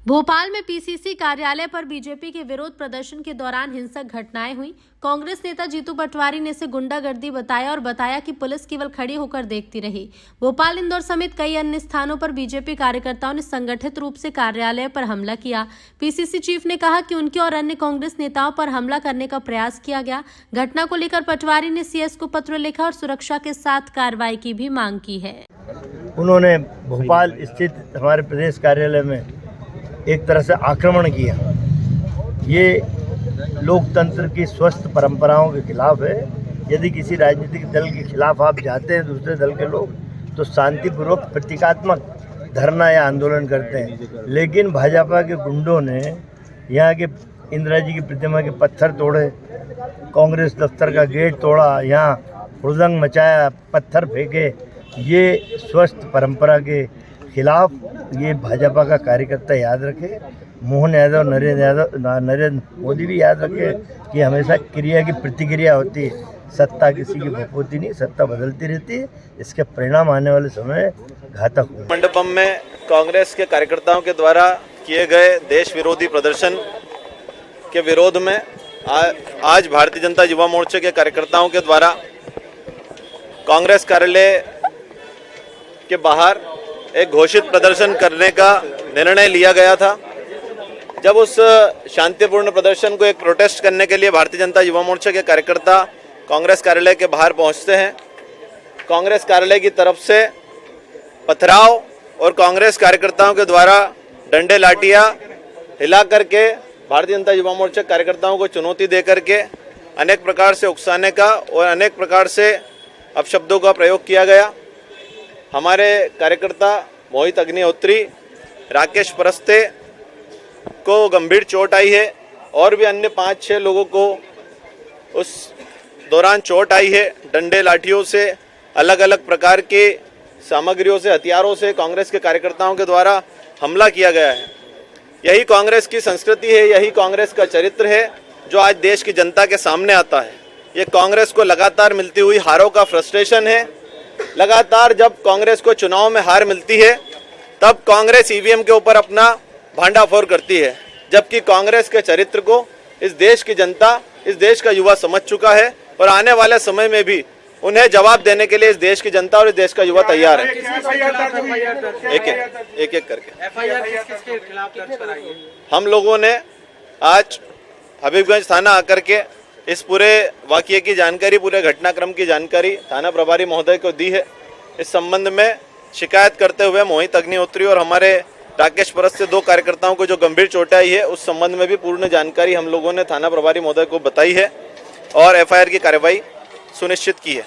भोपाल में पीसीसी कार्यालय पर बीजेपी के विरोध प्रदर्शन के दौरान हिंसक घटनाएं हुई। कांग्रेस नेता जीतू पटवारी ने इसे गुंडागर्दी बताया और बताया कि पुलिस केवल खड़ी होकर देखती रही। भोपाल, इंदौर समेत कई अन्य स्थानों पर बीजेपी कार्यकर्ताओं ने संगठित रूप से कार्यालय पर हमला किया। पीसीसी चीफ ने कहा कि उनके और अन्य कांग्रेस नेताओं पर हमला करने का प्रयास किया गया। घटना को लेकर पटवारी ने सीएस को पत्र लिखा और सुरक्षा के साथ कार्रवाई की भी मांग की है। उन्होंने भोपाल स्थित हमारे प्रदेश कार्यालय में एक तरह से आक्रमण किया। ये लोकतंत्र की स्वस्थ परंपराओं के खिलाफ है। यदि किसी राजनीतिक दल के खिलाफ आप जाते हैं, दूसरे दल के लोग, तो शांतिपूर्वक प्रतीकात्मक धरना या आंदोलन करते हैं। लेकिन भाजपा के गुंडों ने यहाँ के इंदिरा जी की प्रतिमा के पत्थर तोड़े, कांग्रेस दफ्तर का गेट तोड़ा, यहाँ हुड़दंग मचाया, पत्थर फेंके। ये स्वस्थ परंपरा के खिलाफ ये भाजपा का कार्यकर्ता याद रखे, मोहन यादव, नरेंद्र मोदी भी याद रखे कि हमेशा क्रिया की प्रतिक्रिया होती है। सत्ता किसी की भूपती नहीं, सत्ता बदलती रहती है। इसके परिणाम आने वाले समय घातक होंगे। मंडपम में कांग्रेस के कार्यकर्ताओं के द्वारा किए गए देश विरोधी प्रदर्शन के विरोध में आज भारतीय जनता युवा मोर्चे के कार्यकर्ताओं के द्वारा कांग्रेस कार्यालय के बाहर एक घोषित प्रदर्शन करने का निर्णय लिया गया था। जब उस शांतिपूर्ण प्रदर्शन को एक प्रोटेस्ट करने के लिए भारतीय जनता युवा मोर्चा के कार्यकर्ता कांग्रेस कार्यालय के बाहर पहुंचते हैं, कांग्रेस कार्यालय की तरफ से पथराव और कांग्रेस कार्यकर्ताओं के द्वारा डंडे लाठियां हिला करके भारतीय जनता युवा मोर्चा कार्यकर्ताओं को चुनौती दे करके अनेक प्रकार से उकसाने का और अनेक प्रकार से अपशब्दों का प्रयोग किया गया। हमारे कार्यकर्ता मोहित अग्निहोत्री, राकेश परस्ते को गंभीर चोट आई है और भी अन्य 5-6 लोगों को उस दौरान चोट आई है। डंडे लाठियों से, अलग अलग प्रकार के सामग्रियों से, हथियारों से कांग्रेस के कार्यकर्ताओं के द्वारा हमला किया गया है। यही कांग्रेस की संस्कृति है, यही कांग्रेस का चरित्र है जो आज देश की जनता के सामने आता है। ये कांग्रेस को लगातार मिलती हुई हारों का फ्रस्ट्रेशन है। लगातार जब कांग्रेस को चुनाव में हार मिलती है तब कांग्रेस ईवीएम के ऊपर अपना भांडाफोड़ करती है, जबकि कांग्रेस के चरित्र को इस देश की जनता, इस देश का युवा समझ चुका है और आने वाले समय में भी उन्हें जवाब देने के लिए इस देश की जनता और इस देश का युवा तैयार है। एक एक करके हम लोगों ने आज हबीबगंज थाना आकर के इस पूरे वाकये की जानकारी, पूरे घटनाक्रम की जानकारी थाना प्रभारी महोदय को दी है। इस संबंध में शिकायत करते हुए मोहित अग्निहोत्री और हमारे राकेश परस से 2 कार्यकर्ताओं को जो गंभीर चोट आई है, उस संबंध में भी पूर्ण जानकारी हम लोगों ने थाना प्रभारी महोदय को बताई है और एफआईआर की कार्रवाई सुनिश्चित की है।